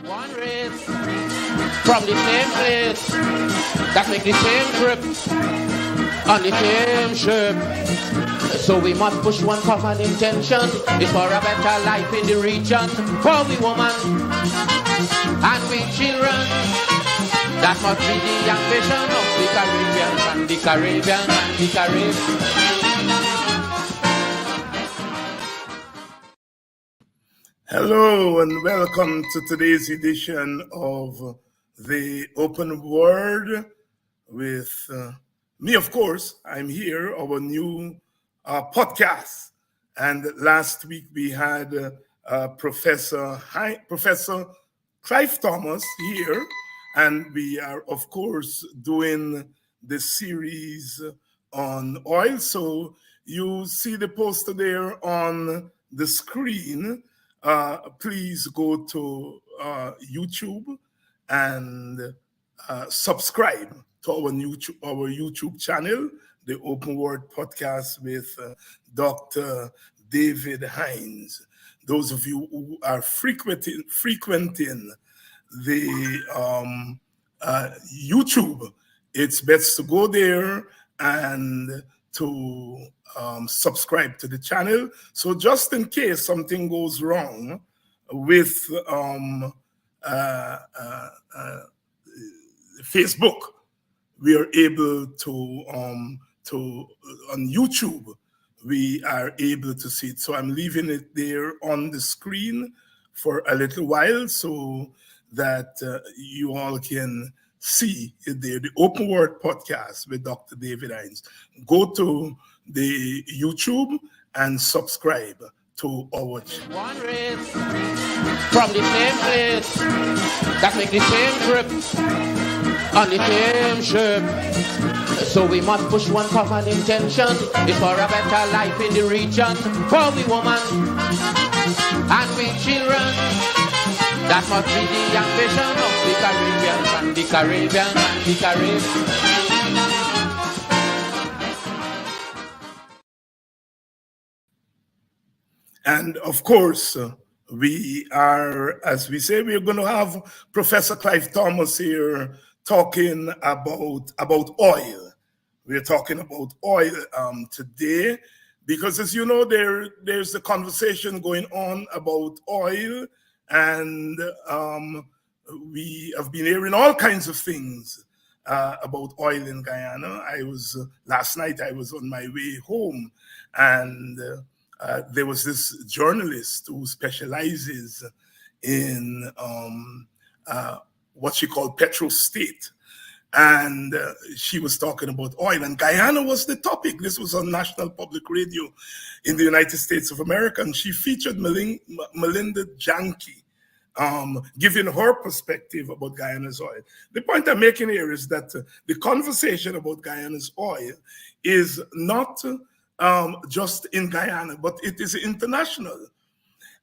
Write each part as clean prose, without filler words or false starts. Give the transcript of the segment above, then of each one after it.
One race from the same place that make the same trip on the same ship. So we must push one common intention. It's for a better life in the region. For we woman and we children. That must be the ambition of the Caribbean and the Caribbean and the Caribbean. Hello and welcome to today's edition of the Open Word with me, of course. I'm here, our new podcast. And last week we had Professor Clive Thomas here. And we are, of course, doing the series on oil. So you see the poster there on the screen. Please go to YouTube and subscribe to our YouTube channel, the Open Word Podcast with Dr. David Hines. Those of you who are frequenting the YouTube, it's best to go there and to subscribe to the channel. So just in case something goes wrong with Facebook, we are able to on YouTube, we are able to see it. So I'm leaving it there on the screen for a little while so that you all can see it there, the Open Word Podcast with Dr. David Hines. Go to the YouTube and subscribe to our channel. One race from the same place that make the same trip on the same ship. So we must push one common intention. It's for a better life in the region. For we woman and we children. That must be the ambition of the Caribbean and the Caribbean and the Caribbean. And of course, we are, as we say, we're going to have Professor Clive Thomas here talking about oil. We're talking about oil today because, as you know, there's a conversation going on about oil. And we have been hearing all kinds of things about oil in Guyana. Last night I was on my way home, and there was this journalist who specializes in what she called petrostate. And she was talking about oil, and Guyana was the topic. This was on National Public Radio in the United States of America, and she featured Melinda Janke, giving her perspective about Guyana's oil. The point I'm making here is that the conversation about Guyana's oil is not just in Guyana, but it is international.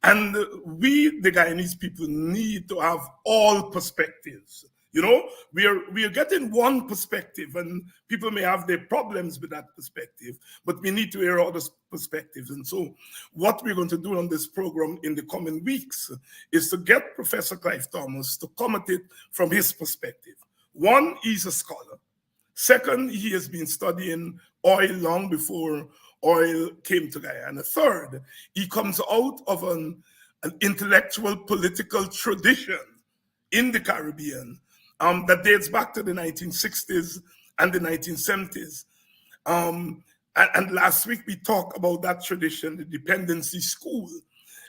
And we, the Guyanese people, need to have all perspectives. You know, we are getting one perspective, and people may have their problems with that perspective, but we need to hear other perspectives. And so what we're going to do on this program in the coming weeks is to get Professor Clive Thomas to come at it from his perspective. One, he's a scholar. Second, he has been studying oil long before oil came to Guyana. Third, he comes out of an intellectual political tradition in the Caribbean that dates back to the 1960s and the 1970s. And last week we talked about that tradition, the dependency school.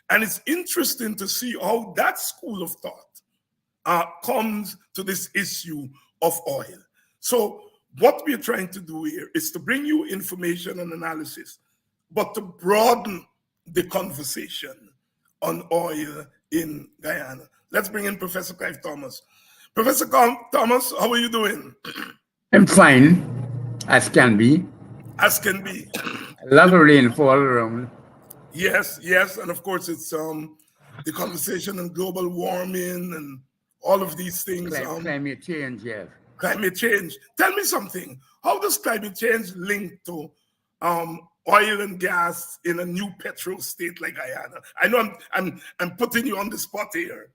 And it's interesting to see how that school of thought comes to this issue of oil. So what we're trying to do here is to bring you information and analysis, but to broaden the conversation on oil in Guyana. Let's bring in Professor Clive Thomas. Professor Thomas, how are you doing? I'm fine, as can be. As can be. A lot of rainfall around. Yes, and of course it's the conversation on global warming and all of these things. Climate change, yes. Climate change. Tell me something. How does climate change link to oil and gas in a new petrol state like Guyana? I know I'm putting you on the spot here.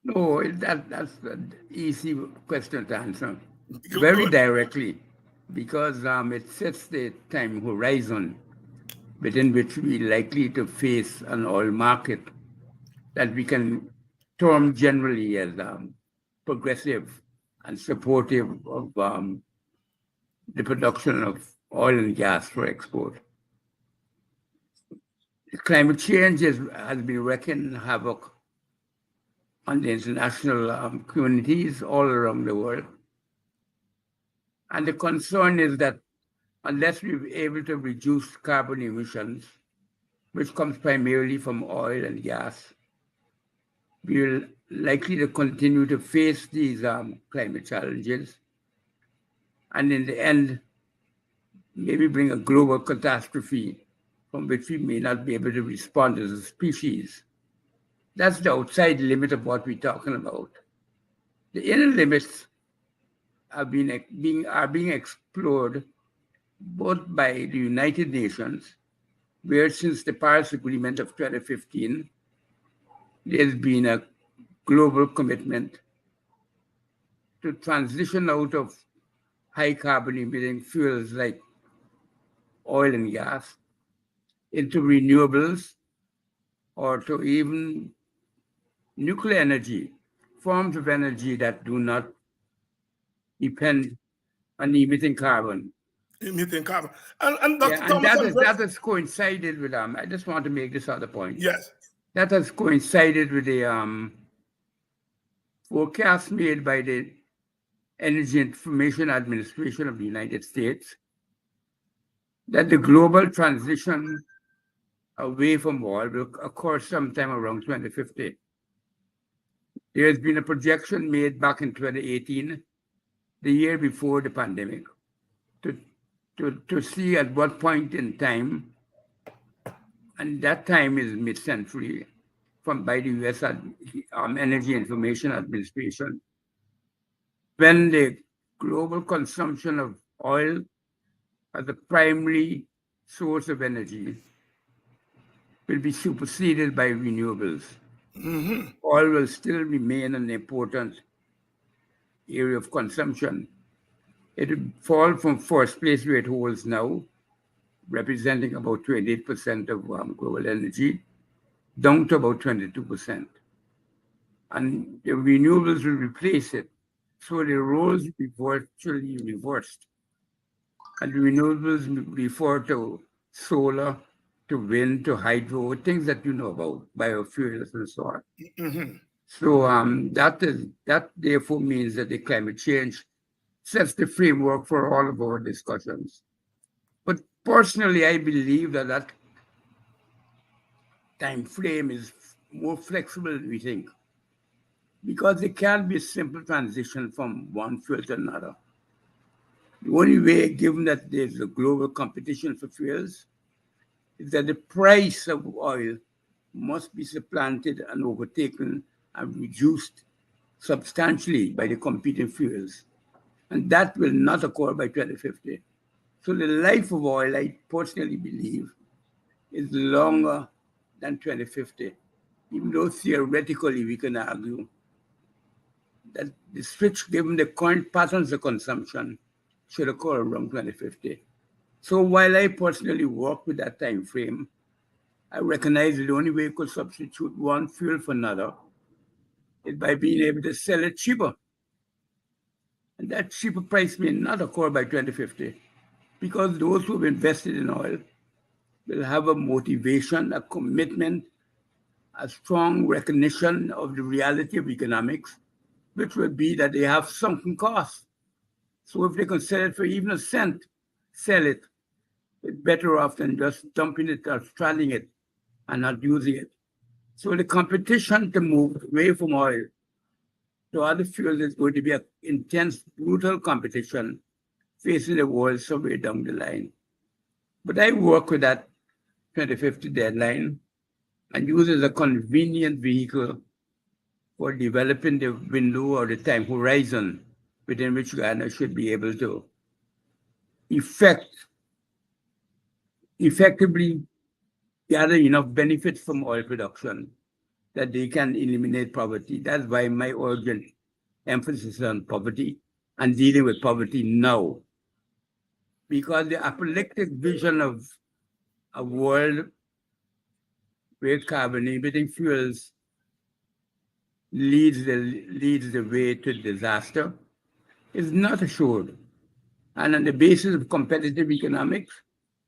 No, that's an easy question to answer. Go Very ahead. directly, because it sets the time horizon within which we're likely to face an oil market that we can term generally as progressive and supportive of the production of oil and gas for export. Climate change has been wreaking havoc on the international communities all around the world. And the concern is that unless we're able to reduce carbon emissions, which comes primarily from oil and gas, we're likely to continue to face these climate challenges, and in the end, maybe bring a global catastrophe from which we may not be able to respond as a species. That's the outside limit of what we're talking about. The inner limits are being explored both by the United Nations, where since the Paris Agreement of 2015, there's been a global commitment to transition out of high carbon emitting fuels like oil and gas into renewables or to even nuclear energy, forms of energy that do not depend on emitting carbon. Emitting carbon. And Yeah, Dr. and Thomas, that has coincided with I just want to make this other point. yes. That has coincided with the forecast made by the Energy Information Administration of the United States that the global transition away from oil will occur sometime around 2050. There has been a projection made back in 2018, the year before the pandemic, to, to see at what point in time, and that time is mid-century, from by the U.S. Energy Information Administration, when the global consumption of oil as a primary source of energy will be superseded by renewables. Oil will still remain an important area of consumption. It will fall from first place where it holds now, representing about 28% of global energy, down to about 22%. And the renewables will replace it. So the roles will be virtually reversed. And the renewables refer to solar, to wind, to hydro, things that you know about, biofuels and so on. So that therefore means that the climate change sets the framework for all of our discussions. But personally, I believe that that time frame is more flexible than we think, because it can't be a simple transition from one fuel to another. The only way, given that there's a global competition for fuels, is that the price of oil must be supplanted and overtaken and reduced substantially by the competing fuels. And that will not occur by 2050. So the life of oil, I personally believe, is longer than 2050, even though theoretically we can argue that the switch, given the current patterns of consumption, should occur around 2050. So while I personally work with that time frame, I recognize that the only way you could substitute one fuel for another is by being able to sell it cheaper. And that cheaper price may not occur by 2050, because those who have invested in oil will have a motivation, a commitment, a strong recognition of the reality of economics, which will be that they have sunken costs. So if they can sell it for even a cent, sell it. It's better off than just dumping it or straddling it and not using it. So the competition to move away from oil to other fuels is going to be an intense, brutal competition facing the world somewhere down the line. But I work with that 2050 deadline and use it as a convenient vehicle for developing the window or the time horizon within which Guyana should be able to effectively gather enough benefits from oil production that they can eliminate poverty. That's why my urgent emphasis is on poverty and dealing with poverty now. Because the apocalyptic vision of a world where carbon-emitting fuels leads the way to disaster is not assured. And on the basis of competitive economics,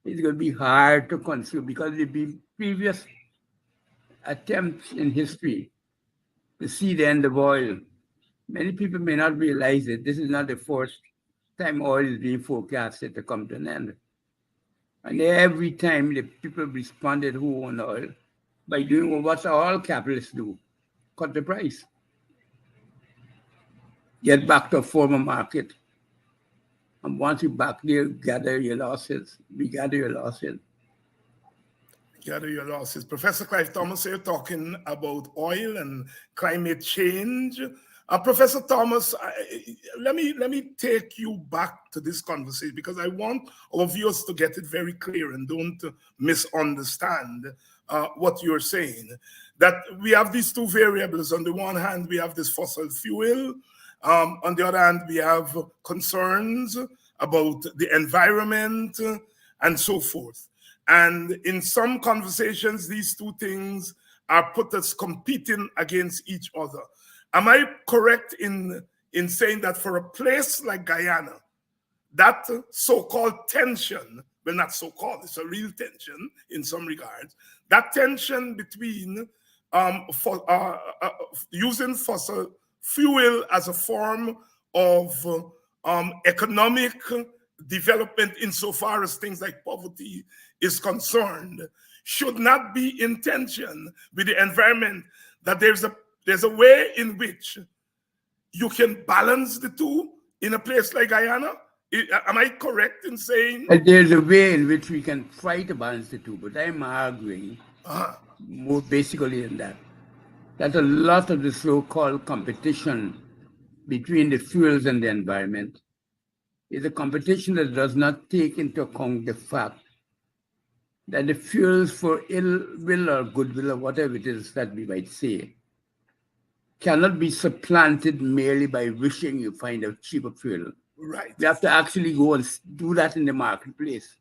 it's going to be hard to consume because there have been previous attempts in history to see the end of oil. Many people may not realize that this is not the first time oil is being forecasted to come to an end. And every time the people responded who own oil by doing what all capitalists do, cut the price. Get back to a former market. And once you're back there, gather your losses. Regather your losses. Gather your losses. Professor Clive Thomas, you're talking about oil and climate change. Professor Thomas, let me take you back to this conversation because I want our viewers to get it very clear and don't misunderstand what you're saying. That we have these two variables. On the one hand, we have this fossil fuel. On the other hand, we have concerns about the environment and so forth. And in some conversations, these two things are put as competing against each other. Am I correct in saying that for a place like Guyana, that so-called tension, well, not so-called, it's a real tension in some regards, that tension between using fossil fuel as a form of economic development insofar as things like poverty is concerned should not be in tension with the environment, that there's a way in which you can balance the two in a place like Guyana? Am I correct in saying? There's a way in which we can try to balance the two, but I'm arguing more basically than that a lot of the so-called competition between the fuels and the environment is a competition that does not take into account the fact that the fuels for ill will or goodwill or whatever it is that we might say cannot be supplanted merely by wishing you find a cheaper fuel. Right. We have to actually go and do that in the marketplace.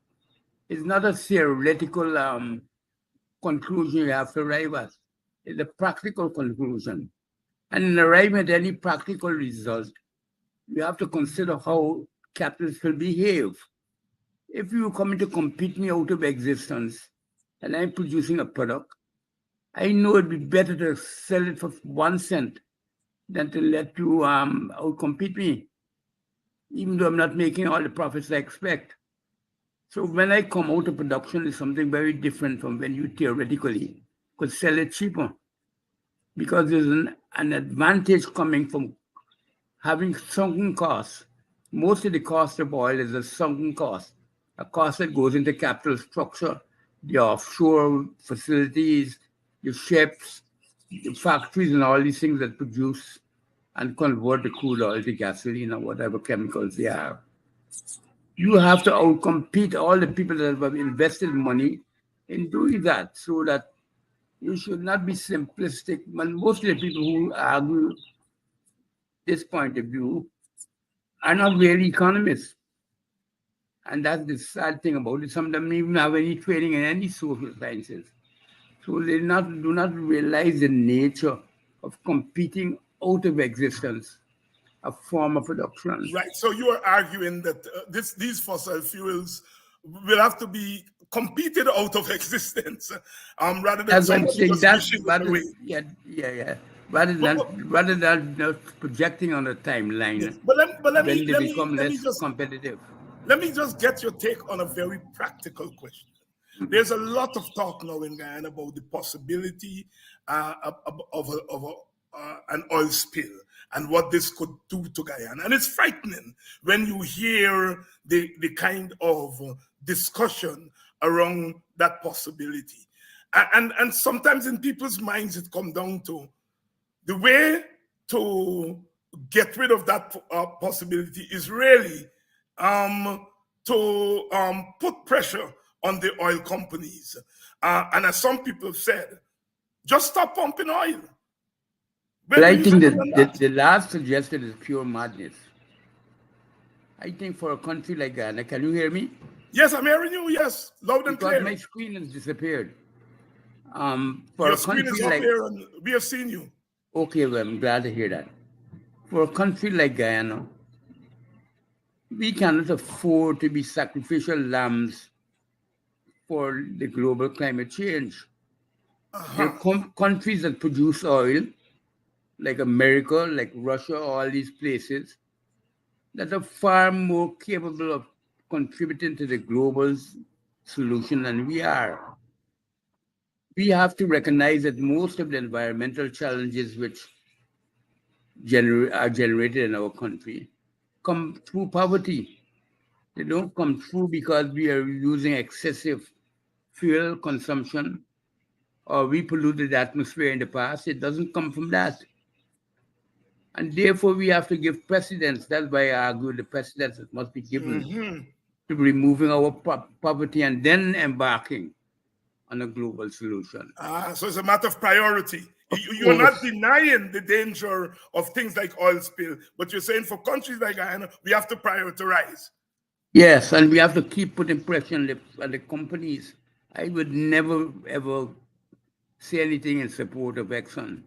It's not a theoretical conclusion you have to arrive at. It's a practical conclusion. And in arriving at any practical result, you have to consider how capitalists will behave. If you are coming to compete me out of existence and I'm producing a product, I know it'd be better to sell it for 1 cent than to let you outcompete me, even though I'm not making all the profits I expect. So when I come out of production, it's something very different from when you theoretically could sell it cheaper, because there's an advantage coming from having sunken costs. Most of the cost of oil is a sunken cost, a cost that goes into capital structure, the offshore facilities, the ships, the factories, and all these things that produce and convert the crude oil to gasoline or whatever chemicals they are. You have to outcompete all the people that have invested money in doing that, so that you should not be simplistic. And most of the people who argue this point of view are not really economists. And that's the sad thing about it. Some of them even have any training in any social sciences. So they do not realize the nature of competing out of existence a form of production. Right. So you are arguing that these fossil fuels will have to be competed out of existence, rather than somebody just wishing it away. Yeah. Rather than just projecting on a timeline. Yes. But let me become less competitive. Let me just get your take on a very practical question. There's a lot of talk now in Guyana about the possibility of an oil spill and what this could do to Guyana. And it's frightening when you hear the kind of discussion around that possibility. And sometimes in people's minds, it comes down to the way to get rid of that possibility is really to put pressure on the oil companies. And as some people have said, Just stop pumping oil. But When do I you think stand that on that? the last suggested is pure madness. I think for a country like Ghana, can you hear me? Yes, I'm hearing you. Yes, loud and Because clear. my screen has disappeared. For Your a screen is country up like, here, and we have seen you. okay, well, I'm glad to hear that. For a country like Guyana, we cannot afford to be sacrificial lambs for the global climate change. There Uh-huh. are countries that produce oil, like America, like Russia, all these places, that are far more capable of contributing to the global solution than we are. We have to recognize that most of the environmental challenges which are generated in our country come through poverty. They don't come through because we are using excessive fuel consumption or we polluted the atmosphere in the past. It doesn't come from that. And therefore, we have to give precedence. That's why I argue the precedence that must be given Mm-hmm. to removing our poverty and then embarking on a global solution. So it's a matter of priority. Of You're not course, denying the danger of things like oil spill, but you're saying for countries like Guyana, we have to prioritize. yes, and we have to keep putting pressure on the companies. I would never ever say anything in support of Exxon.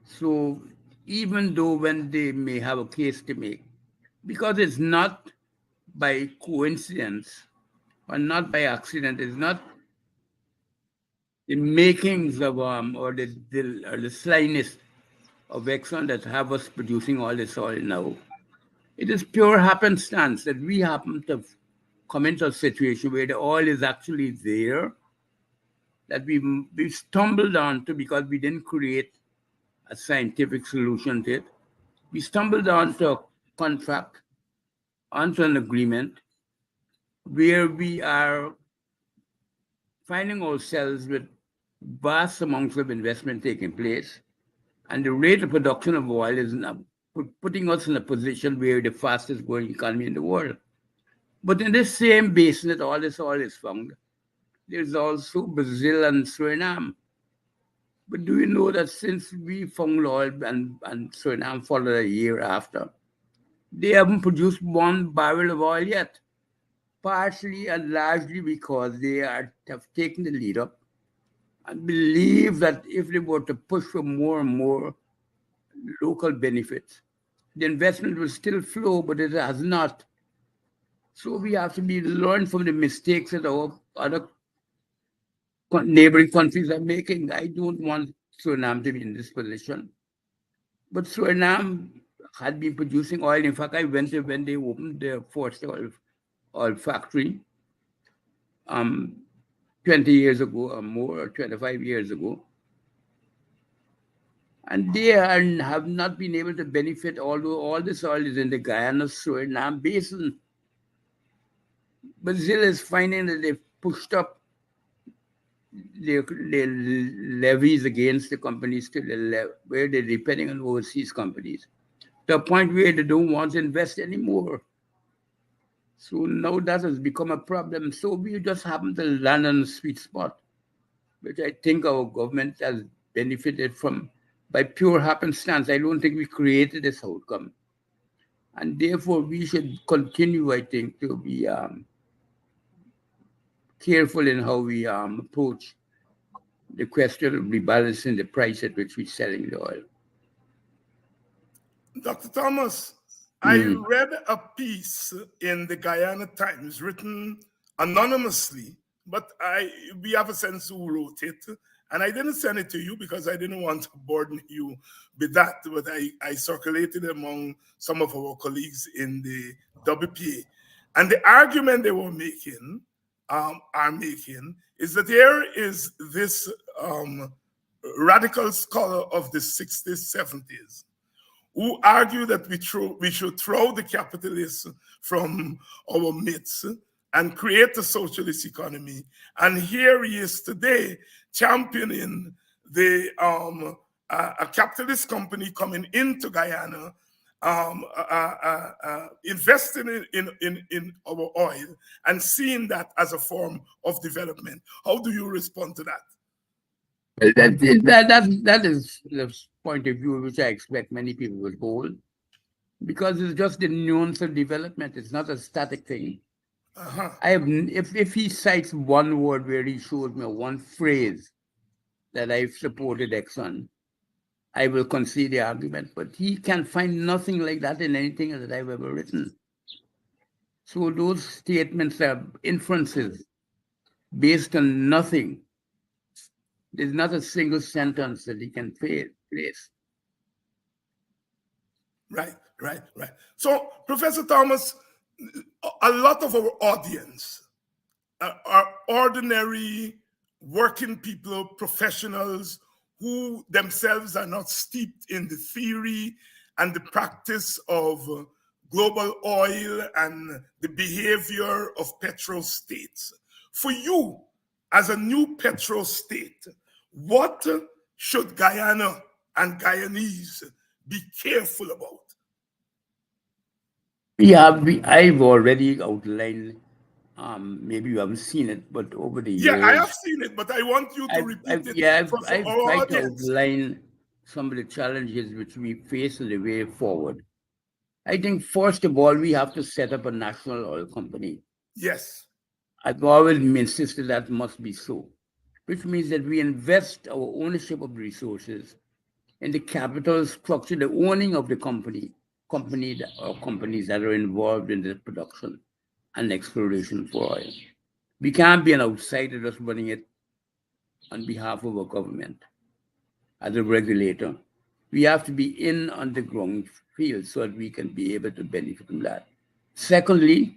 So even though when they may have a case to make, because it's not by coincidence or not by accident, it's not the makings of or the slyness of Exxon that have us producing all this oil now. It is pure happenstance that we happen to come into a situation where the oil is actually there that we stumbled onto because we didn't create a scientific solution to it. We stumbled onto a contract, onto an agreement where we are finding ourselves with vast amounts of investment taking place, and the rate of production of oil is now putting us in a position where the fastest growing economy in the world. But in this same basin that all this oil is found, there's also Brazil and Suriname. But do you know that since we found oil and Suriname followed a year after, they haven't produced one barrel of oil yet? Partially and largely because have taken the lead up and believe that if they were to push for more and more local benefits, the investment will still flow, but it has not. So we have to be learn from the mistakes that our other neighboring countries are making. I don't want Suriname to be in this position. But Suriname had been producing oil. In fact, I went there when they opened their first oil factory um, 20 years ago or more, or 25 years ago. And they have not been able to benefit, although all this oil is in the Guyana Suriname basin. Brazil is finding that they've pushed up their levies against the companies to where they're depending on overseas companies to a point where they don't want to invest anymore. So now that has become a problem. So we just happen to land on a sweet spot, which I think our government has benefited from by pure happenstance. I don't think we created this outcome. And therefore, we should continue, I think, to be careful in how we approach the question of rebalancing the price at which we're selling the oil. Dr. Thomas, I Mm. read a piece in the Guyana Times written anonymously, but we have a sense who wrote it. And I didn't send it to you because I didn't want to burden you with that, but I circulated among some of our colleagues in the WPA. And the argument they were making, are making, is that there is this radical scholar of the 60s, 70s, who argue that we should throw the capitalists from our midst and create a socialist economy. And here he is today championing a capitalist company coming into Guyana, investing in our oil and seeing that as a form of development. How do you respond to that? Well, that is the point of view which I expect many people will hold, because it's just the nuance of development. It's not a static thing. Uh-huh. If he cites one word where he shows me one phrase that I've supported Exxon, I will concede the argument. But he can find nothing like that in anything that I've ever written. So those statements are inferences based on nothing. There's not a single sentence that he can place. Right, right, right. So, Professor Thomas, a lot of our audience are ordinary working people, professionals who themselves are not steeped in the theory and the practice of global oil and the behavior of petrostates. For you, as a new petrostate, what should Guyana and Guyanese be careful about? I've already outlined. Maybe you haven't seen it, but over the Yeah, I have years, seen it, but I want you to repeat it for I've our tried to audience. outline some of the challenges which we face in the way forward. I think first of all, we have to set up a national oil company. Yes. I've always insisted that must be so, which means that we invest our ownership of resources in the capital structure, the owning of the or companies that are involved in the production and exploration for oil. We can't be an outsider just running it on behalf of our government as a regulator. We have to be in on the ground field so that we can be able to benefit from that. Secondly,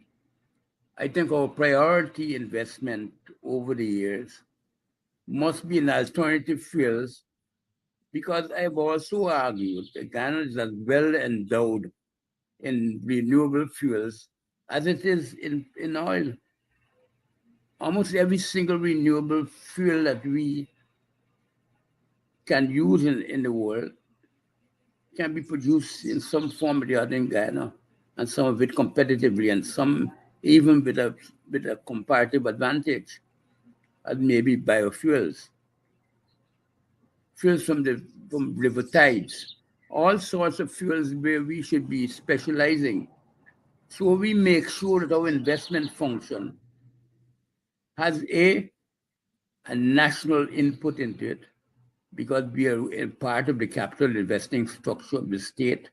I think our priority investment over the years must be in alternative fuels, because I've also argued that Ghana is as well endowed in renewable fuels as it is in oil. Almost every single renewable fuel that we can use in the world can be produced in some form or the other in Guyana, and some of it competitively, and some even with a comparative advantage, as maybe biofuels, fuels from river tides, all sorts of fuels where we should be specializing. So we make sure that our investment function has a national input into it, because we are a part of the capital investing structure of the state,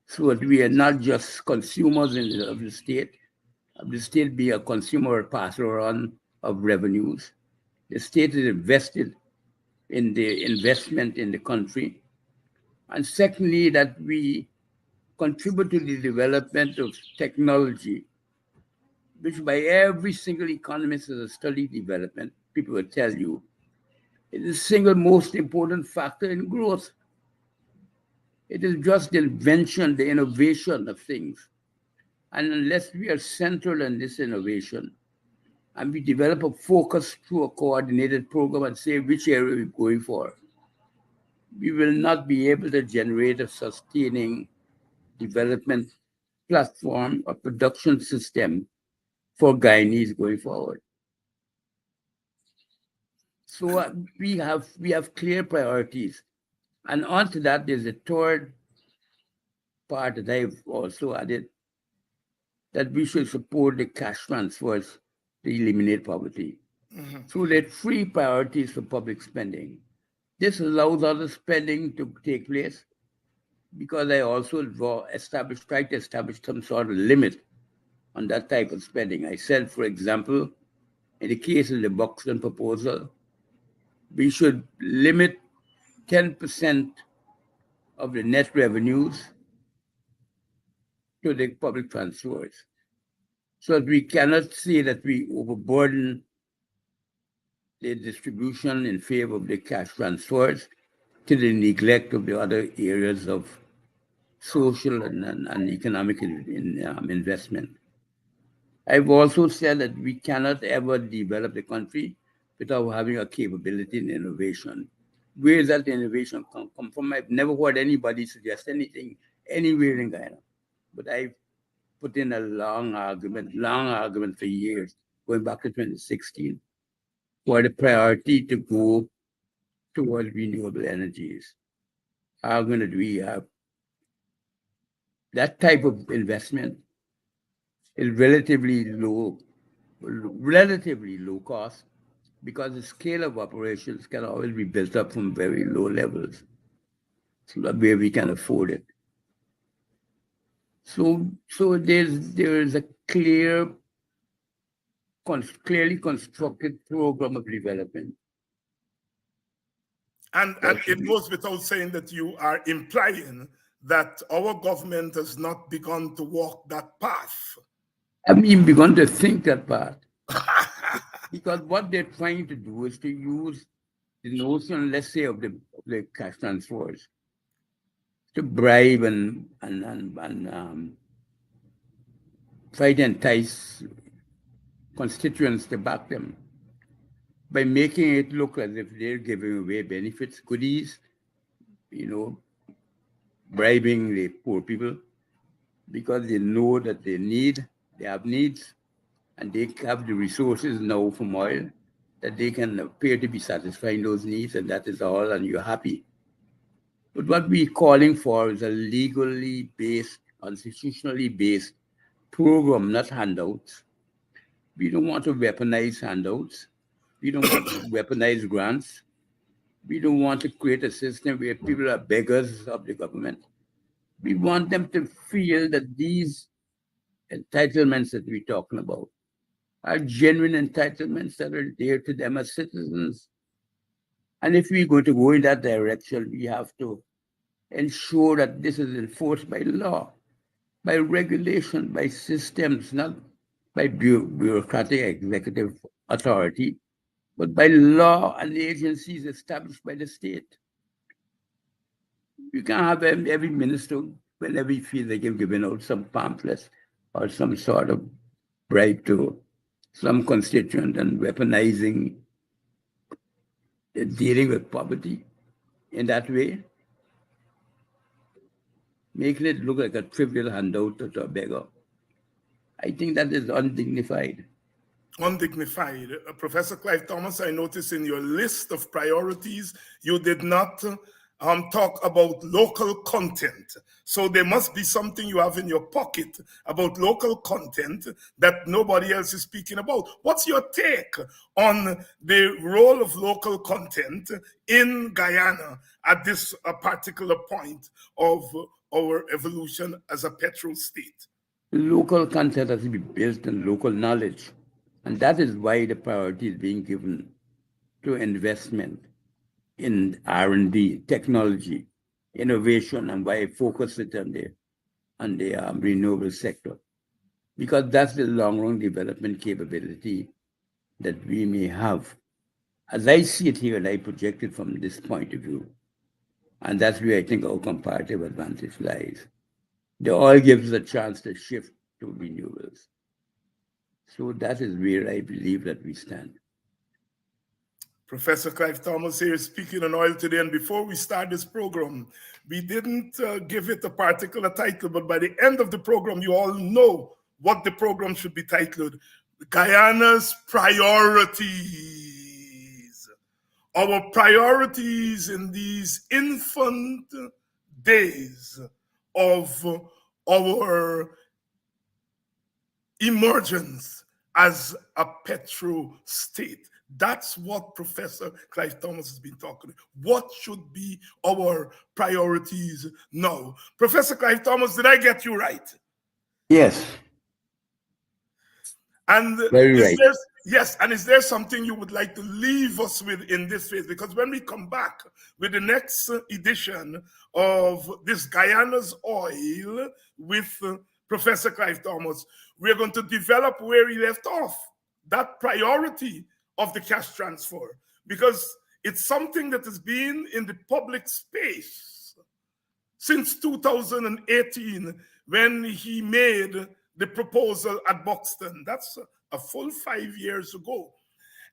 so that we are not just consumers of the state be a consumer or passer on of revenues. The state is invested in the investment in the country. And secondly, that we contribute to the development of technology, which by every single economist that has studied development, people will tell you, it is the single most important factor in growth. It is just the invention, the innovation of things. And unless we are central in this innovation and we develop a focus through a coordinated program and say which area we're going for, we will not be able to generate a sustaining development platform or production system for Guyanese going forward. So we have clear priorities, and onto that there's a third part that I've also added, that we should support the cash transfers to eliminate poverty. So there are three priorities for public spending. This allows other spending to take place, because I also try to establish some sort of limit on that type of spending. I said, for example, in the case of the Buxton proposal, we should limit 10% of the net revenues to the public transfers, so that we cannot say that we overburden the distribution in favor of the cash transfers to the neglect of the other areas of social and economic investment. I've also said that we cannot ever develop the country without having a capability in innovation. Where does that innovation come from? I've never heard anybody suggest anything anywhere in Guyana. But I've put in a long argument for years, going back to 2016, for the priority to go towards renewable energies are going to be that type of investment is relatively low cost, because the scale of operations can always be built up from very low levels, so that way we can afford it. So there is a clearly constructed program of development. And it goes without saying that you are implying that our government has not begun to walk that path. I've even begun to think that part. Because what they're trying to do is to use the notion, let's say, of the cash transfers to bribe and try to entice constituents to back them by making it look as if they're giving away benefits, goodies, bribing the poor people, because they know that they have needs, and they have the resources now from oil that they can appear to be satisfying those needs, and that is all, and you're happy. But what we're calling for is a legally based, constitutionally based program, not handouts. We don't want to weaponize handouts. We don't want to weaponize grants. We don't want to create a system where people are beggars of the government. We want them to feel that these entitlements that we're talking about are genuine entitlements that are dear to them as citizens. And if we're going to go in that direction, we have to ensure that this is enforced by law, by regulation, by systems, not by bureaucratic executive authority, but by law and the agencies established by the state. You can't have every minister, whenever he feels like he's giving out some pamphlets or some sort of bribe to some constituent and weaponizing dealing with poverty in that way, making it look like a trivial handout to a beggar. I think that is undignified. Undignified. Professor Clive Thomas, I noticed in your list of priorities, you did not talk about local content. So there must be something you have in your pocket about local content that nobody else is speaking about. What's your take on the role of local content in Guyana at this particular point of our evolution as a petrol state? Local content has to be built on local knowledge. And that is why the priority is being given to investment in R&D, technology, innovation, and why I focus it on the renewable sector. Because that's the long-run development capability that we may have. As I see it here, and I project it from this point of view, and that's where I think our comparative advantage lies. The oil gives us a chance to shift to renewables. So that is where I believe that we stand. Professor Clive Thomas here speaking on oil today. And before we start this program, we didn't give it a particular title, but by the end of the program, you all know what the program should be titled: Guyana's Priorities. Our priorities in these infant days of our emergence as a petro state. That's what Professor Clive Thomas has been talking about. What should be our priorities now? Professor Clive Thomas, did I get you right? Yes. And very right. Is there something you would like to leave us with in this phase? Because when we come back with the next edition of this Guyana's Oil with Professor Clive Thomas, we're going to develop where he left off, that priority of the cash transfer, because it's something that has been in the public space since 2018 when he made the proposal at Buxton. That's a full 5 years ago.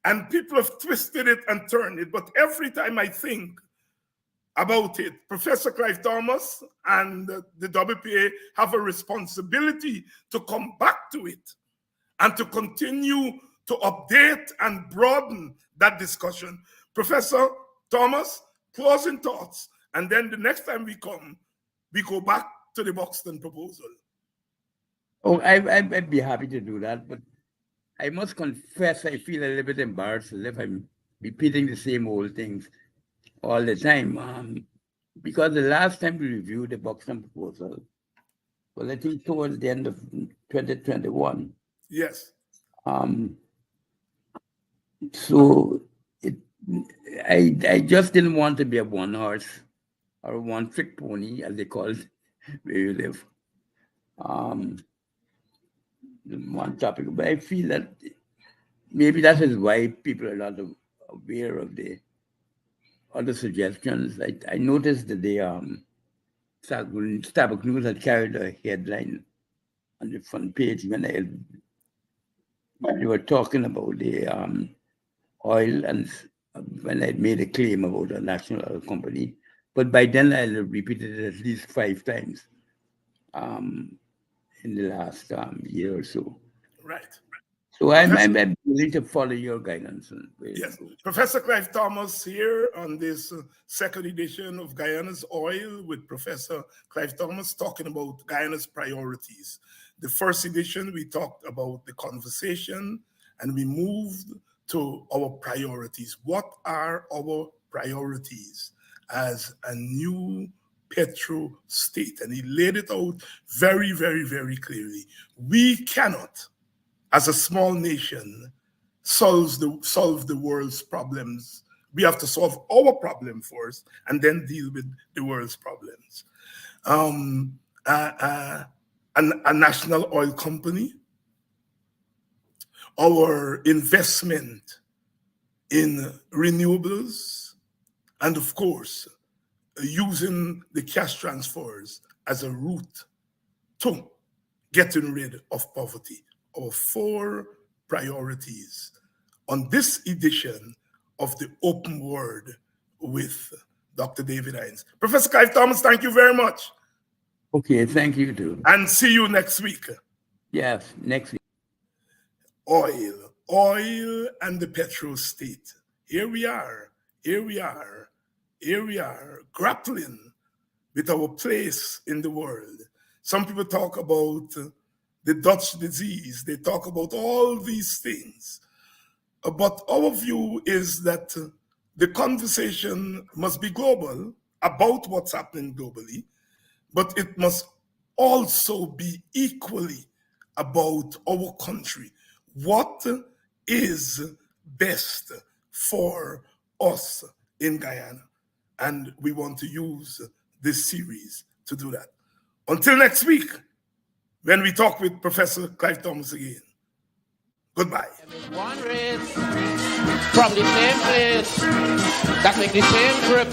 And people have twisted it and turned it. But every time I think about it, Professor Clive Thomas and the WPA have a responsibility to come back to it and to continue to update and broaden that discussion. Professor Thomas, closing thoughts. And then the next time we come, we go back to the Buxton proposal. Oh, I'd be happy to do that, but I must confess I feel a little bit embarrassed as if I'm repeating the same old things all the time. Because the last time we reviewed the Buxton proposal, well, I think towards the end of 2021. Yes. So I just didn't want to be a one horse or a one trick pony, as they call it where you live. One topic, but I feel that maybe that is why people are not aware of the other suggestions. I noticed that the Starbucks News had carried a headline on the front page when they were talking about the oil, and when I made a claim about a national oil company. But by then I repeated it at least 5 times in the last year or so. Right. So I'm willing to follow your guidance. Yes. Professor Clive Thomas here on this second edition of Guyana's Oil with Professor Clive Thomas talking about Guyana's priorities. The first edition, we talked about the conversation and we moved to our priorities. What are our priorities as a new petro state? And he laid it out very, very, very clearly. We cannot, as a small nation, solve the world's problems. We have to solve our problem first and then deal with the world's problems. A national oil company, our investment in renewables, and of course, using the cash transfers as a route to getting rid of poverty. Our 4 priorities on this edition of the Open Word with Dr. David Hines. Professor Clive Thomas, thank you very much. Okay, thank you too. And see you next week. Yes, next week. Oil and the petro state. Here we are grappling with our place in the world. Some people talk about the Dutch disease. They talk about all these things. But our view is that the conversation must be global about what's happening globally, but it must also be equally about our country. What is best for us in Guyana? And we want to use this series to do that. Until next week, when we talk with Professor Clive Thomas again. Goodbye. One race from the same place that make the same trip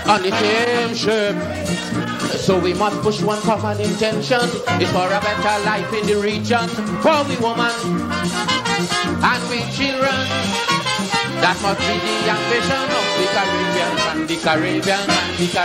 on the same ship. So we must push one common intention. It's for a better life in the region. For we women and we children. That must be the ambition of the Caribbean and the Caribbean and the Caribbean.